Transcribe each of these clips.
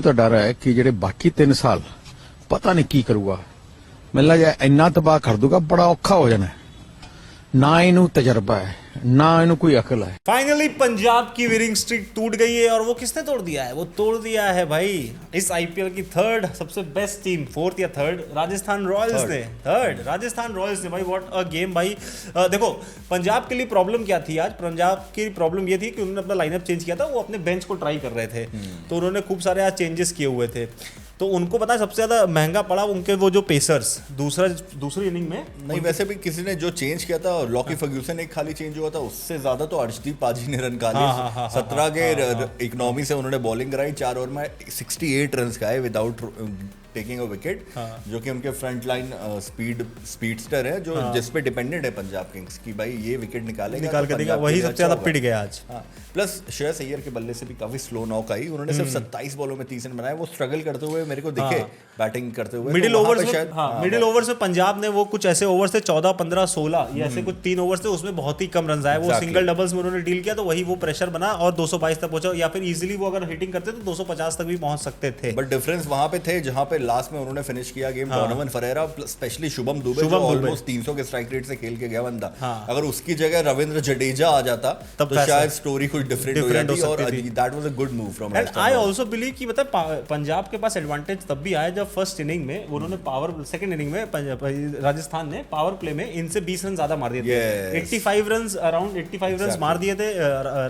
ਤਾਂ ਡਰ ਹੈ ਕਿ ਜਿਹੜੇ ਬਾਕੀ 3 ਸਾਲ ਪਤਾ ਨਹੀਂ ਕੀ ਕਰੂਗਾ। ਮੈਨੂੰ ਲੱਗਦਾ ਇੰਨਾ ਤਬਾਹ ਕਰ ਦੂਗਾ, ਬੜਾ ਔਖਾ ਹੋ ਜਾਣਾ। ना इनू तजर्बा है ना इनू कोई अकल है। फाइनली पंजाब की विनिंग स्ट्रीक टूट गई है और वो किसने तोड़ दिया है? वो तोड़ दिया है भाई इस आईपीएल की थर्ड सबसे बेस्ट टीम, फोर्थ या थर्ड, राजस्थान रॉयल्स ने। थर्ड राजस्थान रॉयल्स ने भाई, व्हाट अ गेम भाई। देखो पंजाब के लिए प्रॉब्लम क्या थी आज? पंजाब की प्रॉब्लम ये थी कि उन्होंने अपना लाइनअप चेंज किया था, वो अपने बेंच को ट्राई कर रहे थे, तो उन्होंने खूब सारे आज चेंजेस किए हुए थे। तो उनको पता है सबसे ज्यादा महंगा पड़ा उनके वो जो पेसर्स दूसरी इनिंग में। नहीं वैसे भी किसी ने जो चेंज किया था, लॉकी फर्ग्यूसन एक खाली चेंज हुआ था, उससे ज्यादा तो अर्शदीप पाजी ने रन काले। 17 के इकोनॉमी से उन्होंने बॉलिंग कराई, 4 ओवर में 68 रन खाए विदाउट टेकिंग अ विकेट, जो कि उनके फ्रंट लाइन स्पीडस्टर है, जो जिस पे डिपेंडेंट है पंजाब किंग्स की भाई ये विकेट निकाल के देगा, वही सबसे ज्यादा पिट गया आज। प्लस श्रेयस अय्यर के बल्ले से भी काफी स्लो नॉक आई, उन्होंने सिर्फ 27 बॉलों में 30 रन बनाए। वो स्ट्रगल करते हुए मेरे को दिखे बैटिंग करते हुए मिडिल ओवर्स में पंजाब ने वो कुछ ऐसे ओवर्स थे 14, 15, 16 ये ऐसे कुछ 3 ओवर्स थे, उसमें बहुत ही कम रन आए। वो सिंगल डबल्स में उन्होंने डील किया तो वही वो प्रेशर बना और 222 तक पहुंचा, या फिर इजीली वो अगर हिटिंग करते तो 250 तक भी पहुंच सकते थे। बट डिफरेंस वहां पे थे जहां पे लास्ट में उन्होंने फिनिश किया game Donovan Ferreira, specially Shubham Dubey जो ऑलमोस्ट 300 के स्ट्राइक रेट से खेल के गया बंदा। अगर उसकी जगह रविंद्र जडेजा आ जाता तो शायद स्टोरी कुछ डिफरेंट हो जाती, और that was a good move from Rajasthan. I also believe कि मतलब पंजाब के पास एडवांटेज तब भी आया जब फर्स्ट इनिंग में उन्होंने सेकंड इनिंग में राजस्थान ने पावर प्ले में इनसे 20 रन ज्यादा मार दिए थे। 85 रन अराउंड 85 रन मार दिए थे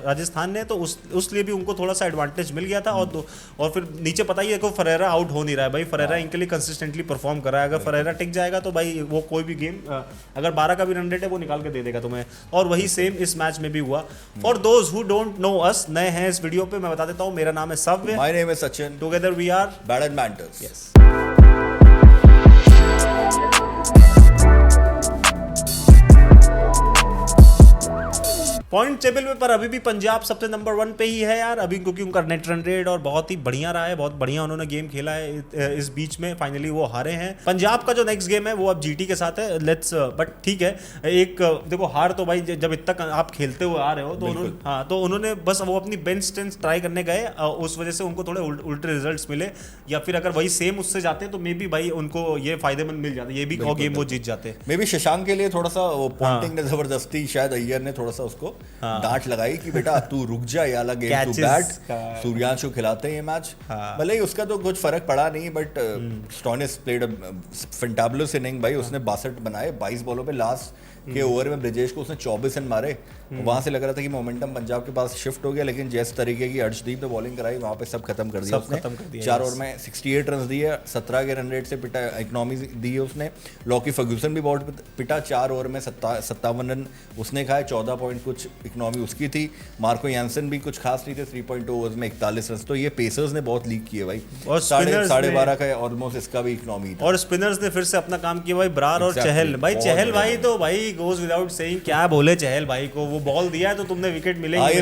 राजस्थान ने, तो उस लिए भी उनको थोड़ा सा एडवांटेज मिल गया था। और फिर नीचे पता ही है कि फरेरा आउट हो नहीं रहा है भाई, फरेरा इनके लिए कंसिस्टेंटली परफॉर्म कर रहा है। अगर फरेरा टिक जाएगा तो भाई वो कोई भी गेम अगर 12 का भी रन रेट है वो निकाल के दे देगा तुम्हें, और वही सेम इस मैच में भी हुआ। For those who don't know us, नए हैं इस वीडियो पे, मैं बता देता हूं मेरा नाम है Savya, my name is Sachin, together we are bat and banters. Yes. Point table में पर अभी भी पंजाब सबसे नंबर 1 पे ही है यार अभी, क्योंकि उनका नेट रन रेट और बहुत ही बढ़िया रहा है, बहुत बढ़िया उन्होंने गेम खेला है इस बीच में। फाइनली वो हारे हैं। पंजाब का जो नेक्स्ट गेम है वो अब जीटी के साथ है, लेट्स बट ठीक है। एक देखो हार तो भाई जब इतना आप खेलते हुए आ रहे हो तो उन्होंने बस वो अपनी बेंच स्ट्रेंथ ट्राई करने गए, उस वजह से उनको थोड़े उल्टे रिजल्ट्स मिले, या फिर अगर वही सेम उससे जाते तो मे बी भाई उनको ये फायदेमंद मिल जाते, ये भी गेम वो जीत जाते। मे बी शशांक के लिए थोड़ा सा पॉइंटिंग ने जबरदस्ती, शायद अय्यर ने थोड़ा सा उसको डांट लगाई कि बेटा तू रुक जा, ये वाला गेम तू बैट, सूर्यांश को खिलाते हैं ये मैच। भले ही उसका तो कुछ फर्क पड़ा नहीं, but Stoinis played a fantabulous inning भाई, उसने 62 बनाए 22 बॉलों पे। लास्ट के ओवर में ब्रिजेश को उसने 24 रन मारे, वहां से लग रहा था कि मोमेंटम पंजाब के पास शिफ्ट हो गया, लेकिन जिस तरीके की अर्शदीप ने बॉलिंग कराई वहां पे सब खत्म कर दिया उसने। 4 ओवर में 68 रन दिए, 17 के रन रेट से पिटा, इकोनॉमी दी है उसने। लॉकी फर्ग्यूसन भी बहुत पिटा, 4 ओवर में 57 रन उसने खाए, 14 पॉइंट कुछ इकोनॉमी उसकी थी। मार्को यानसन भी कुछ खास नहीं थे, 3.2 ओवर्स में 41 रन। तो ये पेसर्स ने बहुत लीक किए भाई, और 12.5 का ऑलमोस्ट इसका भी इकोनॉमी था। और स्पिनर्स ने फिर से अपना काम किया भाई, ब्रार और चहल भाई। चहल भाई तो भाई गोज विदाउट सेइंग, क्या बोले चहल भाई को, वो बॉल दिया है तो तुमने विकेट मिलेगी,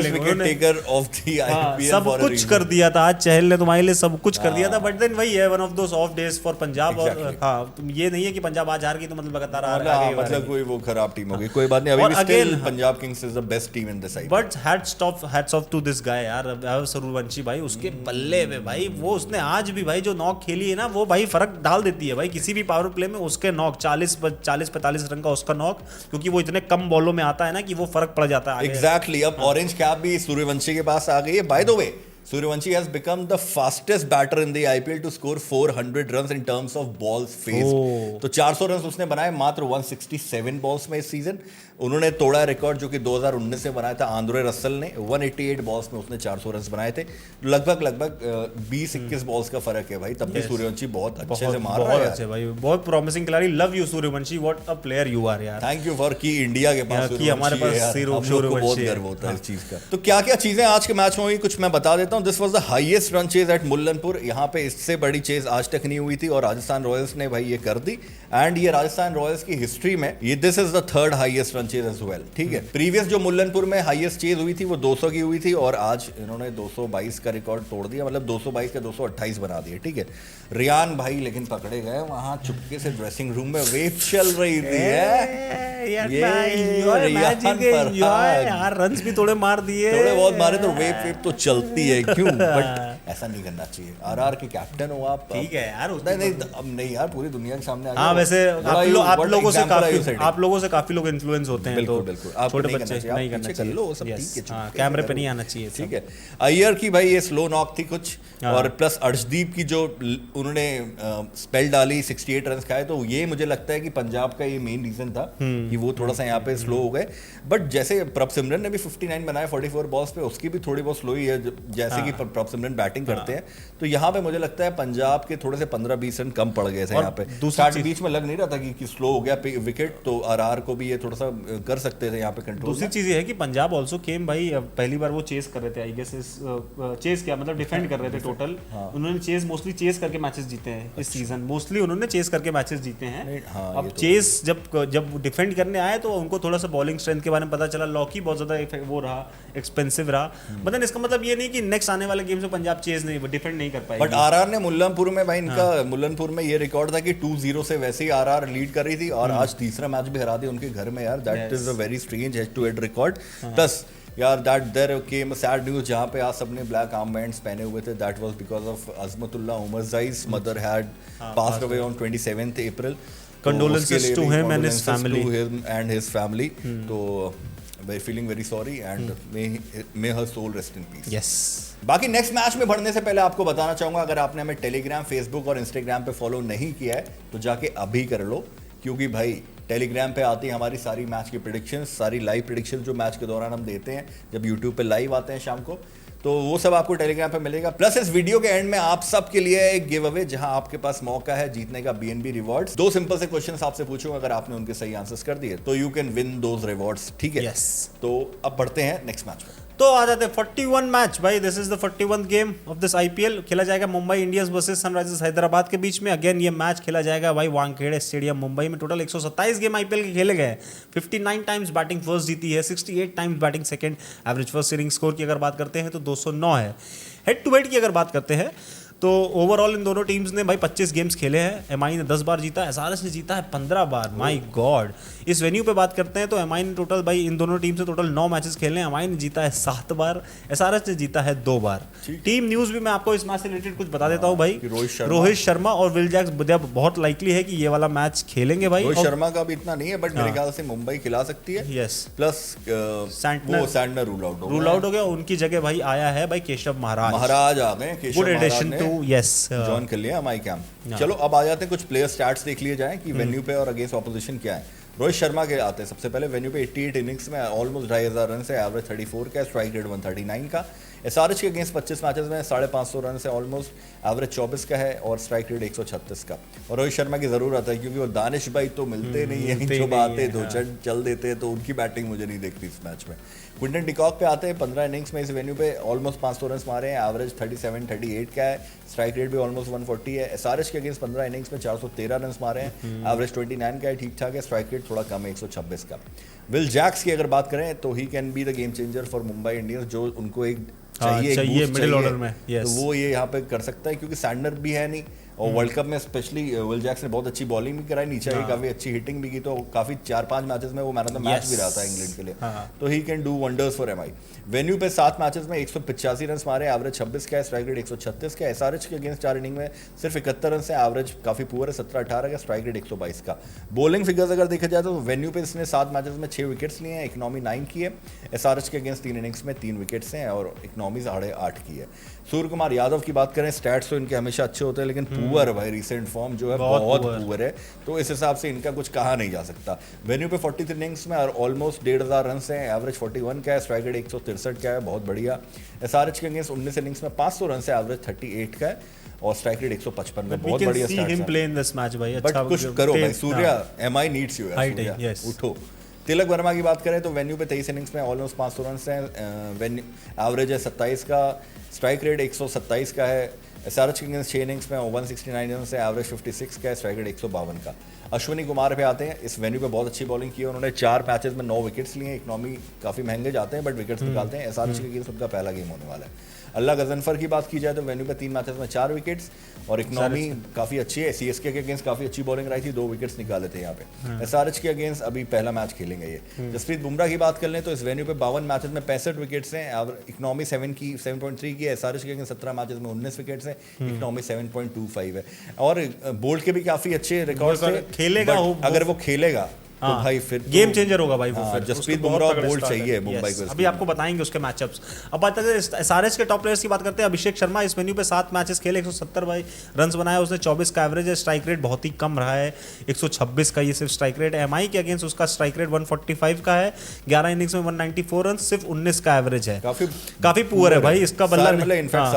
सब कुछ कर दिया था आज चहल ने तुम्हारे लिए, सब कुछ कर दिया था। बट देन वही है, one of those of days for Punjab. और हाँ, ये नहीं है कि पंजाब आज हार गई तो मतलब लगातार मतलब कोई वो खराब टीम होगी, कोई बात नहीं। अभी भी still Punjab Kings is the best team in this IPL. But hats off to this guy यार, सूर्यवंशी भाई, उसके बल्ले में भाई, वो उसने आज भी भाई जो नॉक खेली है ना, वो भाई फर्क डाल देती है भाई किसी भी पावर प्ले में। उसके नॉक 40-45 रन का उसका नॉक, क्योंकि वो इतने कम बॉलों में आता है ना कि वो फर्क पड़ जाता है। एग्जैक्टली। अब ऑरेंज कैप भी सूर्यवंशी के पास आ गई है। By the way, Suryavanshi has become the fastest batter in the IPL to score 400 runs in terms of balls faced. तो 400 रन उसने बनाए मात्र 167 बॉल्स में इस सीजन। उन्होंने तोड़ा रिकॉर्ड जो कि 2019 में बनाया था आंद्रे रसल ने, 188 बॉल्स में उसने 400 रन बनाए थे। लगभग 20-21 बॉल्स का फर्क है भाई, तब भी सूर्यवंशी बहुत अच्छे से मार रहा है यार भाई, बहुत प्रॉमिसिंग खिलाड़ी। Love you Suryavanshi, what a player you are यार। थैंक यू फॉर की इंडिया के पास हमारे पास बहुत गर्व होता है इस चीज का। तो क्या क्या चीजें आज के मैच में हुई कुछ मैं बता देता हूं। This was the highest run chase at Mullanpur. यहाँ पे इससे बड़ी चेज आज तक नहीं हुई थी और राजस्थान रॉयल्स ने भाई ये कर दी। एंड ये राजस्थान रॉयल्स की हिस्ट्री में ये this is the third highest run chase as well. ठीक है, प्रीवियस जो मुल्लनपुर में हाईएस्ट चेज हुई थी वो 200 की हुई थी और आज इन्होंने 222 का रिकॉर्ड तोड़ दिया, मतलब 222 का 228 बना दिया। ठीक है, रियान भाई लेकिन पकड़े गए वहां चुपके से ड्रेसिंग रूम में वेव चल रही थी। यार रन्स भी थोड़े मार दिए, थोड़े बहुत मारे तो वेव तो चलती है क्यों, बट ऐसा नहीं करना चाहिए। आरआर के कैप्टन हो आप, ठीक है यार, नहीं अब नहीं यार, पूरी दुनिया के सामने हाँ वैसे आप लोगों से काफी लोग इन्फ्लुएंस होते हैं, बिल्कुल बिल्कुल, आप छोटे नहीं बच्चे करना नहीं करना चाहिए, कर लो सब, Yes, ठीक है, हाँ, कैमरे पे नहीं आना चाहिए, ठीक है। अय्यर की भाई ये स्लो नॉक थी कुछ, और प्लस अर्शदीप की जो उन्होंने स्पेल डाली 68 रन खाए, तो ये मुझे लगता है कि पंजाब का ये मेन रीजन था कि वो थोड़ा सा यहाँ पे स्लो हो गए। बट जैसे प्रभसिमरन ने भी 59 बनाए 44 बॉल्स पे, उसकी भी थोड़ी बहुत स्लो ही है जैसे कि प्रभसिमरन बैटिंग करते हैं। तो यहाँ पे मुझे लगता है पंजाब के थोड़े से 15-20 रन कम पड़ गए थे यहाँ पे। स्टार्ट बीच में लग नहीं रहा था कि स्लो हो गया विकेट, तो आरआर को भी ये थोड़ा सा कर सकते थे यहाँ पे कंट्रोल। दूसरी चीज ये है कि पंजाब ऑल्सो केम भाई, पहली बार वो चेस कर रहे थे, आई गेस चेस क्या मतलब डिफेंड कर रहे थे टोटल। उन्होंने मोस्टली चेस करके मैचेस जीते हैं इस सीजन, मोस्टली उन्होंने चेस करके मैचेस जीते हैं। अब चेस जब डिफेंड करने आए तो उनको थोड़ा सा बॉलिंग स्ट्रेंथ के बारे में पता चला, लॉकी बहुत ज्यादा वो रहा, एक्सपेंसिव रहा। मतलब इसका मतलब ये नहीं कि नेक्स्ट आने वाले गेम में पंजाब चेस नहीं डिफेंड नहीं कर पाएगी। बट आरआर ने मुल्लनपुर में भाई इनका मुल्लनपुर में ये रिकॉर्ड था कि 2-0 से वैसे ही आरआर लीड कर रही थी, और आज तीसरा मैच भी हरा दिया उनके घर में यार। That is a very strange head to head record. Plus यार that there came sad news, जहाँ पे आज सबने ब्लैक आर्मबैंड्स पहने हुए थे, that was because of Azmatullah Omarzai's mother had passed away on 27th April। Condolences to him and his family. To him and his family. तो we're feeling very sorry and may her soul rest in peace. Yes. बाकी next match में बढ़ने से पहले आपको बताना चाहूंगा, अगर आपने हमें टेलीग्राम, फेसबुक और इंस्टाग्राम पे फॉलो नहीं किया है तो जाके अभी कर लो, क्योंकि भाई टेलीग्राम पे आती है हमारी सारी मैच की प्रेडिक्शंस, सारी लाइव प्रेडिक्शंस जो मैच के दौरान हम देते हैं जब यूट्यूब पे लाइव आते हैं शाम को, तो वो सब आपको टेलीग्राम पे मिलेगा। प्लस इस वीडियो के एंड में आप सब के लिए एक गिव अवे, जहां आपके पास मौका है जीतने का BNB रिवॉर्ड्स। 2 सिंपल से क्वेश्चंस आपसे पूछूंगा, अगर आपने उनके सही आंसर्स कर दिए तो you can win those rewards, ठीक है? Yes. तो अब बढ़ते हैं नेक्स्ट मैच में। तो आ जाते हैं 41 मैच भाई, this is the 41th game of this IPL। खेला जाएगा Mumbai Indians versus Sunrisers Hyderabad के बीच में। अगेन ये मैच खेला जाएगा भाई वानखेड़े स्टेडियम मुंबई में। टोटल 127 गेम IPL के खेले गए। 59 टाइम्स बैटिंग फर्स्ट जीती है, 68 times batting second. Average first inning score की अगर बात करते हैं तो 209 है। हेड टू हेड की अगर बात करते हैं तो ओवरऑल इन दोनों टीम्स ने भाई 25 गेम्स खेले हैं। MI ने 10 बार जीता, SRH ने जीता है 15 बार। My god. इस वेन्यू पे बात करते हैं तो MI ने टोटल भाई इन दोनों टीम से टोटल 9 मैचेस खेले हैं। MI ने जीता है 7 बार, SRH ने जीता है 2 बार। टीम न्यूज भी मैं आपको इस मैच से रिलेटेड कुछ बता देता हूँ भाई। रोहित शर्मा और विल जैक्स बहुत लाइकली है कि ये वाला मैच खेलेंगे भाई। रोहित शर्मा का भी इतना नहीं है, बट मेरे ख्याल से मुंबई खिला सकती है। Yes. Plus Santner rule out हो गया, उनकी जगह भाई आया है भाई केशव महाराज आ गए। Good addition to yes join कर लिया माई कैम। चलो अब आ जाते हैं कुछ प्लेयर स्टैट्स देख लिए जाएं कि वेन्यू पे और अगेंस्ट ऑपोजिशन क्या है। रोहित शर्मा के आते हैं सबसे पहले। वेन्यू पे 88 इनिंग्स में ऑलमोस्ट 2500 रन से, एवरेज 34 का, स्ट्राइक रेट 139 का। SRH के अगेंस्ट 25 मैचेस में 550 रन से ऑलमोस्ट, एवरेज 24 का है और स्ट्राइक रेट 136 का। और रोहित शर्मा की ज़रूरत है क्योंकि वो दानिश भाई तो मिलते नहीं है, जो आते दो चल देते हैं, तो उनकी बैटिंग मुझे नहीं देखती इस मैच में। क्विंटन डिकॉक पे आते हैं। 15 इनिंग्स में इस वेन्यू पे ऑलमोस्ट 500 रन मारे हैं, एवरेज 37-38 का है, स्ट्राइक रेट भी ऑलमोस्ट 140 है। SRH के अगेंस्ट 15 इनिंग्स में 413 रन मारे हैं, एवरेज 29 का है, ठीक ठाक है, स्ट्राइक रेट थोड़ा कम है 126 का। विल जैक्स की अगर बात करें तो he can be the game changer for Mumbai Indians, जो उनको एक चाहिए मिडिल ऑर्डर में। तो वो ये यहाँ पे कर सकता है क्योंकि सैंडनर भी है नहीं, और वर्ल्ड कप में स्पेशली विल जैक्स ने बहुत अच्छी बॉलिंग भी कराई, नीचे भी काफी अच्छी हिटिंग भी की, तो काफी 4-5 मैचेस में वो मैन ऑफ द मैच भी रहा था इंग्लैंड के लिए। तो he can do wonders for MI। Venue पे 7 मैचेस में 185 रन मारे, एवरेज 26 का है, स्ट्राइक रेट 136 का है। SRH के अगेंस्ट 4 इनिंग में सिर्फ 71 रन से, एवरेज काफी पुअर है, 17-18 का, स्ट्राइक रेट 122 का। बॉलिंग फिगर्स अगर देखा जाए तो वेन्यू पे इसने 7 मैचेस में 6 विकेट्स लिए हैं, इकोनॉमी 9 की है। SRH के अगेंस्ट 3 इनिंग्स में 3 विकेट्स हैं और इकोनॉमी 8.5 की है। सूर्य कुमार यादव की बात करें, स्टैट्स तो इनके हमेशा अच्छे होते हैं, लेकिन पुअर भाई रिसेंट फॉर्म जो है बहुत पुअर है, तो इस हिसाब से इनका कुछ कहा नहीं जा सकता। वेन्यू पे 43 इनिंग्स में ऑलमोस्ट 1500 रन हैं, एवरेज 41 का है, स्ट्राइक रेट 163 का है, बहुत बढ़िया। SRH के अगेंस्ट 19 इनिंग्स में 500 रन से, एवरेज 38 का है और स्ट्राइक रेट 155 में, बहुत बढ़िया स्टैट्स है। बट कुछ करो भाई सूर्या, MI नीड्स यू यार, उठो। तिलक वर्मा की बात करें तो वेन्यू पे 23 इनिंग्स में ऑलमोस्ट 500 रन हैं, एवरेज है 27 का, स्ट्राइक रेट 127 का है। SRH के अगेंस्ट 6 इनिंग्स में 169 रन से, एवरेज 56 का है, स्ट्राइक रेट 152 का। अश्विनी कुमार पे आते हैं। इस वेन्यू पे बहुत अच्छी बॉलिंग की है उन्होंने, 4 मैचेस में 9 विकेट्स लिए। इकोनॉमी काफ़ी महंगे जाते हैं बट विकेट्स निकालते हैं। SRH के अगेंस्ट उनका पहला गेम होने वाला है। अल्लाह गजनफर की बात की जाए तो वेन्यू पे 3 मैचेस में 4 विकेट्स और इकोनॉमी काफी अच्छी है। सीएसके के अगेंस्ट काफी अच्छी बॉलिंग रही थी, 2 विकेट्स निकाले थे यहाँ पे। एसआरएच के अगेंस्ट अभी पहला मैच खेलेंगे ये। जसप्रीत बुमराह की बात कर लें तो इस वेन्यू पे 52 मैचेस में 65 विकेट्स हैं, इकोनॉमी 7.3 की है। एसआरएच के अगेंस्ट 17 मैचेस में 19 विकेट्स हैं, इकोनॉमी 7.25 है। और बोल्ट के भी काफी अच्छे रिकॉर्ड्स थे। खेलेगा अगर वो खेलेगा तो भाई फिर गेम चेंजर होगा भाई वो। फिर जसप्रीत बुमराह बोल्ड चाहिए मुंबई को। अभी आपको बताएंगे उसके मैचअप्स। अब बात करते हैं एसआरएच के टॉप प्लेयर्स की बात करते हैं। अभिषेक शर्मा इस वेन्यू पे 7 मैचेस खेले, 170 भाई रन्स बनाया उसने, 24 का एवरेज है, स्ट्राइक रेट बहुत ही कम रहा है, 126 का ये सिर्फ स्ट्राइक रेट है। एमआई के अगेंस्ट उसका स्ट्राइक रेट 145 का है, 11 इनिंग्स में 194 रन, सिर्फ 19 का एवरेज है, काफी पुअर है भाई इसका बल्ला। इनफैक्ट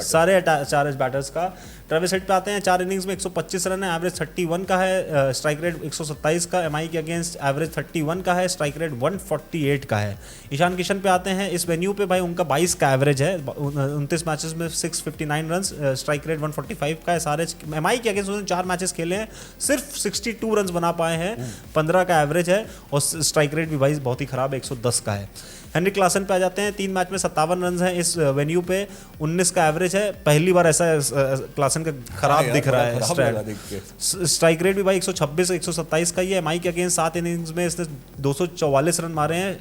सारे एसआरएच बैटर्स का। ट्रेविस हेड पे आते हैं, 4 इनिंग्स में 125 रन है, एवरेज 31 का है, स्ट्राइक रेट 127 का। एमआई के अगेंस्ट एवरेज 31 का है, स्ट्राइक रेट 148 का है। ईशान किशन पे आते हैं, इस वेन्यू पे भाई उनका 22 का एवरेज है, 29 मैचेस में 659 रन, स्ट्राइक रेट 145 का है। एसआरएच एमआई के अगेंस्ट उन्होंने 4 मैचेस खेले हैं, सिर्फ 62 रन बना पाए हैं, 15 का एवरेज है और स्ट्राइक रेट भी भाई बहुत ही खराब है, 110 का है। हेनरिक क्लासन पे आ जाते हैं, 3 मैच में 57 रन हैं इस वेन्यू पे, 19 का एवरेज है। पहली बार ऐसा क्लासन का खराब दिख रहा है। स्ट्राइक रेट भी भाई 126 127 का ही है। एमआई के अगेंस्ट 7 इनिंग्स में इसने 244 रन मारे हैं,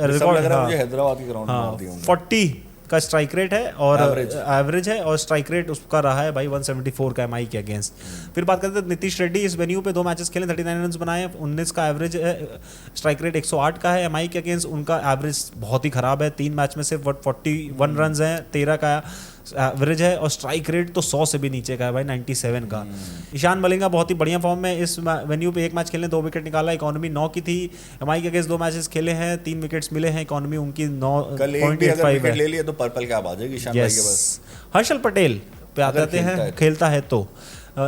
रिकॉर्ड हैदराबाद की ग्राउंड में मार दिए होंगे। 40 का स्ट्राइक रेट है और एवरेज है, और स्ट्राइक रेट उसका रहा है भाई 174 का एमआई के अगेंस्ट। फिर बात करते हैं नीतीश रेड्डी, इस वेन्यू पे 2 मैचेस खेले, 39 रन बनाए, 19 का एवरेज है, स्ट्राइक रेट 108 का है। एमआई के अगेंस्ट उनका एवरेज बहुत ही खराब है, 3 मैच में सिर्फ 41 रन हैं, 13 का एवरेज है और स्ट्राइक रेट तो 100 से भी नीचे का है भाई, 97 का। ईशान मलिंगा बहुत ही बढ़िया फॉर्म में, इस वेन्यू पे 1 मैच खेलने 2 विकेट निकाला, इकोनॉमी 9 की थी। एमआई के अगेंस्ट 2 मैचेस खेले हैं, 3 विकेट्स मिले हैं, इकोनॉमी उनकी 9.85 है। ले लिया तो पर्पल कैप आ जाएगी ईशान भाई के पास। हर्षल पटेल पे आते हैं, खेलता है तो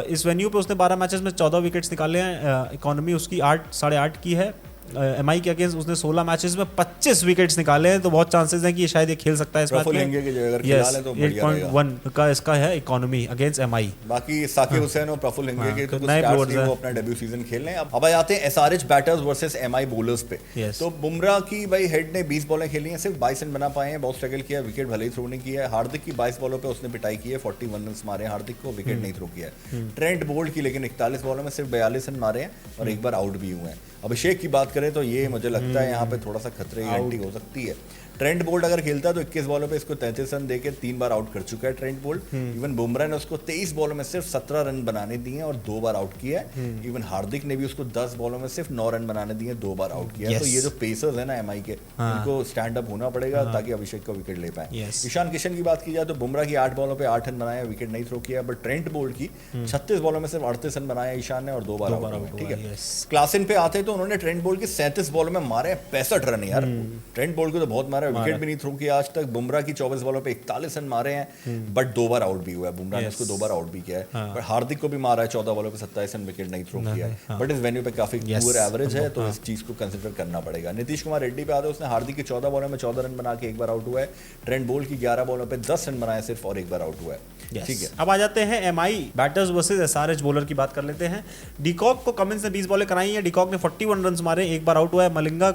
इस वेन्यू पे उसने 12 मैचेस में 14 विकेट्स निकाले हैं, इकोनॉमी उसकी 8.5 की है। एमआई के अगेंस्ट उसने 16 मैचेस में 25 विकेट्स निकाले हैं, तो बहुत चांसेस हैं कि ये शायद ये खेल सकता है इस मैच में। यस, 8.1 का इसका है इकोनॉमी अगेंस्ट एमआई। बाकी साकिब हुसैन और प्रफुल हिंगे के तो नए प्लेयर्स हैं, वो अपना डेब्यू सीजन खेल रहे हैं। अब आते हैं SRH batters versus MI bowlers पे। तो बुमराह की भाई हेड ने 20 बॉलें खेली हैं, सिर्फ 22 रन बना पाए हैं, बहुत स्ट्रगल किया, विकेट भले ही थ्रो नहीं किया है। हार्दिक की 22 बॉलों पे उसने पिटाई की है, 41 रन मारे हैं हार्दिक को, विकेट नहीं थ्रो किया है। ट्रेंट बोल्ट की लेकिन 41 बॉलों में सिर्फ 42 रन मारे हैं और 1 बार आउट भी हुए हैं। अभिषेक की बात करें तो ये मुझे लगता है यहाँ पे थोड़ा सा खतरे की घंटी हो सकती है। ट्रेंट बोल्ट अगर खेलता है तो 21 बॉलों पे इसको 33 रन देके 3 बार आउट कर चुका है ट्रेंट बोल्ट। इवन बुमराह ने उसको 23 बॉलों में सिर्फ 17 रन बनाने दिए और 2 बार आउट किया है। इवन हार्दिक ने भी उसको 10 बॉलों में सिर्फ 9 रन बनाने दिए, 2 बार आउट किया है। तो ये जो पेसर्स है ना एमआई के, इनको स्टैंड अप होना पड़ेगा ताकि अभिषेक को विकेट ले पाए। ईशान किशन की बात की जाए तो बुमराह की 8 बॉलों पे 8 रन बनाया, विकेट नहीं थ्रो किया, बट ट्रेंट बोल्ट की 36 बॉलों में सिर्फ 38 रन बनाया ईशान ने और 2 बार आउट। ठीक है, क्लासन पे आते तो उन्होंने ट्रेंट बोल्ट की 37 बॉलों में मारे 65 रन यार। ट्रेंट बोल्ट को तो बहुत मारा, विकेट भी नहीं थ्रो किया आज तक। बुमराह की 24 बॉलों पे 41 रन मारे हैं, बट 2 बार आउट भी हुआ है। बुमराह ने उसको 2 बार आउट भी किया है। बट हार्दिक को भी मारा है 14 बॉलों पे 27 रन, विकेट नहीं थ्रो किया है। बट इस वेन्यू पे काफी पुअर एवरेज है, तो इस चीज को कंसिडर करना पड़ेगा। नीतीश कुमार रेड्डी पे आते हैं, उसने हार्दिक की 14 बॉलों में 14 रन बना के 1 बार आउट हुआ है। ट्रेंट बोल्ट की 11 बॉलों पे 10 रन बनाए सिर्फ और 1 बार आउट हुआ है। ठीक है, अब आ जाते हैं MI batters versus SRH bowler की बात कर लेते हैं। डिकॉक को कमिंस ने 20 बॉलें कराई हैं, डिकॉक ने 41 रन मारे, 1 बार आउट हुआ है। मलिंगा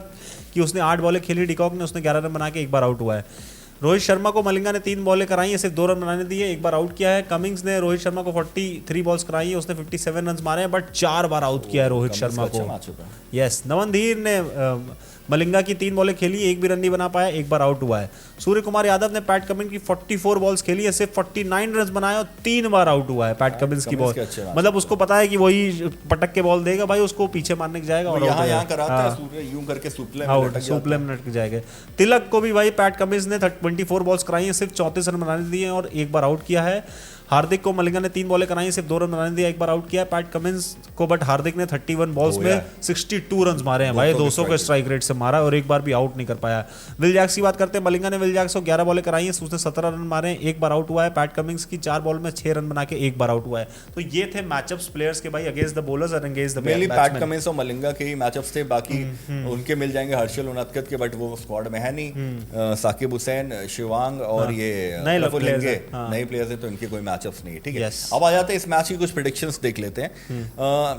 की उसने 8 बॉलें खेली, डिकॉक ने उसने 11 रन बना के 1 बार आउट हुआ है। रोहित शर्मा को मलिंगा ने 3 बॉलें कराई हैं, सिर्फ 2 रन बनाने दिए, 1 बार आउट किया है। कमिंग्स ने रोहित शर्मा को 43 बॉल्स कराई है, उसने 57 रन मारे हैं, बट 4 बार आउट किया है रोहित शर्मा को। यस, नवनधीर ने मलिंगा की 3 बॉलें खेली, 1 भी रन नहीं बना पाया, 1 बार आउट हुआ है। सूर्य कुमार यादव ने पैट कमिंस की 44 बॉल्स खेली है, सिर्फ 49 रन बनाए और 3 बार आउट हुआ है पैट कमिंस की बॉल। मतलब उसको पता है कि वही पटक के बॉल देगा भाई, उसको पीछे मारने के जाएगा और यहाँ कराता है सूर्य, यूं करके सुपले में लटक जाएगा। तिलक को भी भाई पैट कमिंस ने 24 बॉल्स कराई है, सिर्फ 34 रन बनाने दिए और 1 बार आउट किया है। हार्दिक को मलिंगा ने 3 बॉलें कराई, सिर्फ 2 रन बनाने दिया, 1 बार आउट किया है पैट कमिंस को। बट हार्दिक ने 31 बॉल्स में 62 रन मारे हैं भाई, 200 के स्ट्राइक रेट से मारा और 1 बार भी आउट नहीं कर पाया। विल जैक्स की बात करते हैं, मलिंगा ने विल जैक्स को 11 बॉलें कराई हैं, उसने 17 रन मारे हैं, 1 बार आउट हुआ है। पैट कमिंस की 4 बॉल में 6 रन बना के 1 बार आउट हुआ है। तो ये थे मैचअप्स प्लेयर्स के भाई अगेंस्ट द बॉलर्स और against the batsman. PAT Cummins और मलिंगा के ही मैचअप्स थे, बाकी उनके मिल जाएंगे हर्षल उनअदकत के, बट वो स्क्वाड में है नहीं। साकिब हुसैन, शिवांग और ये नए प्लेयर्स हैं, तो इनके कोई मैचअप्स नहीं है, ठीक है। Yes. अब आ जाते हैं इस मैच की कुछ प्रेडिक्शंस देख लेते हैं।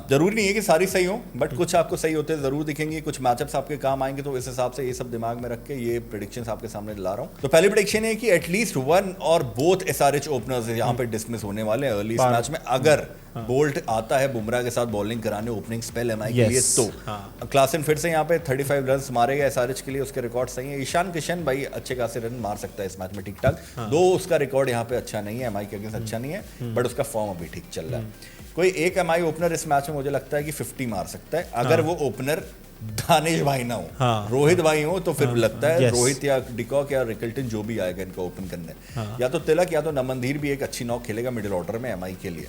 जरूरी नहीं है कि सारी सही हो, बट कुछ आपको सही होते जरूर दिखेंगे, कुछ मैचअप्स आपके काम आएंगे, तो इस हिसाब से ये सब दिमाग में रख के ये प्रेडिक्शंस आपके सामने ला रहा हूँ। तो पहली प्रेडिक्शन है कि एटलीस्ट वन और बोथ एसआरएच ओपनर्स यहाँ पे डिसमिस होने वाले हैं अर्ली इस मैच में। अगर बोल्ट आता है बुमराह के साथ बॉलिंग कराने ओपनिंग स्पेल एमआई के लिए, तो क्लासन फिर से यहाँ पे 35 रन मारेगा एसआरएच के लिए, उसके रिकॉर्ड सही है। ईशान किशन भाई अच्छे खासे रन मार सकता है इस मैच में ठीक ठाक, दो उसका रिकॉर्ड यहाँ पे अच्छा नहीं है, एमआई के अगेंस्ट अच्छा नहीं है, बट उसका फॉर्म अभी ठीक चल रहा है। कोई एक एमआई ओपनर इस मैच में मुझे लगता है कि 50 मार सकता है, अगर वो ओपनर दानिश भाई ना हो, रोहित भाई हो, तो फिर लगता है रोहित या डिकॉक या रिकल्टन जो भी आएगा इनका ओपन करने, या तो तिलक या तो नमनधीर भी एक अच्छी नॉक खेलेगा मिडिल ऑर्डर में एमआई के लिए।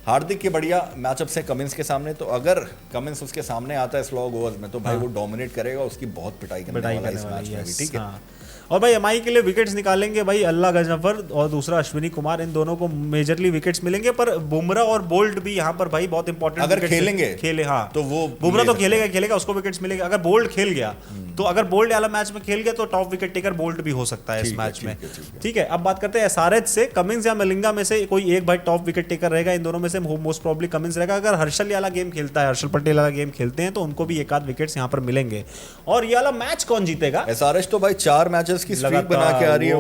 हार्दिक के बढ़िया मैचअप है कमिंस के सामने, तो अगर कमिंस उसके सामने आता है स्लॉग ओवर्स में, तो भाई वो डोमिनेट करेगा, उसकी बहुत पिटाई करने वाला है इस मैच में भी, ठीक है। और भाई एमआई के लिए विकेट्स निकालेंगे भाई अल्लाह गजनफर और दूसरा अश्विनी कुमार, इन दोनों को मेजरली विकेट्स मिलेंगे, पर बुमराह और बोल्ट भी यहाँ पर भाई बहुत इंपॉर्टेंट अगर खेलेंगे खेले, हाँ तो वो बुमराह तो खेलेगा उसको विकेट्स मिलेगा। अगर बोल्ट खेल गया तो अगर बोल्ट वाला मैच में खेल गया तो टॉप विकेट टेकर बोल्ट भी हो सकता है इस मैच में, ठीक है। अब बात करते हैं एसआरएच से, कमिंस या मलिंगा में से कोई एक भाई टॉप विकेट टेकर रहेगा, इन दोनों में से मोस्ट प्रॉब्ली कमिंस रहेगा। अगर हर्षल वाला गेम खेलता है, हर्षल पटेल वाला गेम खेलते हैं, तो उनको भी एक आध विकेट्स यहाँ पर मिलेंगे। और ये वाला मैच कौन जीतेगा? एसआरएच तो भाई 4 मैचेस की स्ट्रीक बना के आ रही है,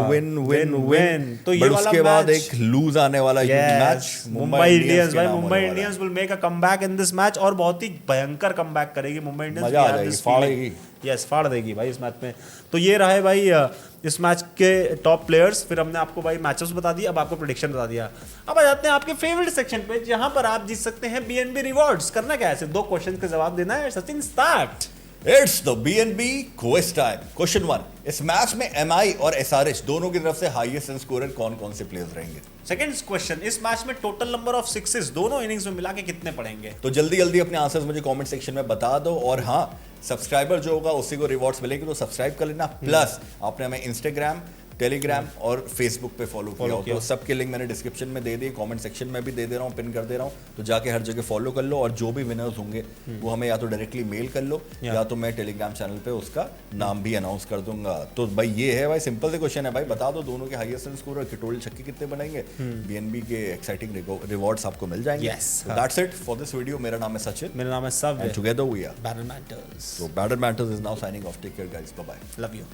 विन विन विन, तो ये वाला उसके बाद एक लूज आने वाला मैच मुंबई इंडियंस भाई, Mumbai Indians will make a comeback in this match, और बहुत ही भयंकर कमबैक करेगी मुंबई इंडियंस, मजा आ जाएगी, फाड़ेगी, यस फाड़ देगी भाई इस मैच में। तो ये रहा है भाई इस मैच के टॉप प्लेयर्स। फिर हमने आपको भाई मैचअप्स बता दिया, अब आपको प्रेडिक्शन बता दिया। अब आ जाते हैं आपके फेवरेट सेक्शन पे, जहां पर आप जीत सकते हैं बीएनबी रिवॉर्ड्स। करना क्या है, सिर्फ 2 क्वेश्चन के जवाब देना है। Sachin start. It's the BNB quiz time. Question 1, इस मैच में एमआई और एसआरएच दोनों की तरफ से हाईएस्ट रन स्कोरर कौन कौन से प्लेयर्स रहेंगे? सेकंड क्वेश्चन, इस मैच में टोटल नंबर ऑफ सिक्सेस दोनों इनिंग्स में मिला के कितने पड़ेंगे? तो जल्दी जल्दी अपने आंसर्स मुझे कमेंट सेक्शन में बता दो, और हाँ सब्सक्राइबर जो होगा उसी को रिवॉर्ड्स मिलेंगे, तो सब्सक्राइब कर लेना। प्लस आपने हमें इंस्टाग्राम, टेलीग्राम और फेसबुक पे फॉलो किया हो, तो सबके लिंक मैंने डिस्क्रिप्शन में दे दिए, कमेंट सेक्शन में भी दे दे रहा हूँ, पिन कर दे रहा हूँ, तो जाके हर जगह फॉलो कर लो। और जो भी विनर्स होंगे वो हमें या तो डायरेक्टली मेल कर लो, या तो मैं टेलीग्राम चैनल पे उसका नाम भी अनाउंस कर दूंगा। तो भाई ये है भाई, सिंपल से क्वेश्चन है भाई, बता दो दोनों के हाईएस्ट रन स्कोरर के टोटल छक्के कितने बनेंगे, बीएनबी के एक्साइटिंग रिवॉर्ड्स आपको मिल जाएंगे। That's it for this video. मेरा नाम है सचिन, मेरा नाम है सब, and together we are batter matters. So Batter Matters is now signing off. Take care guys. Bye bye. Love you.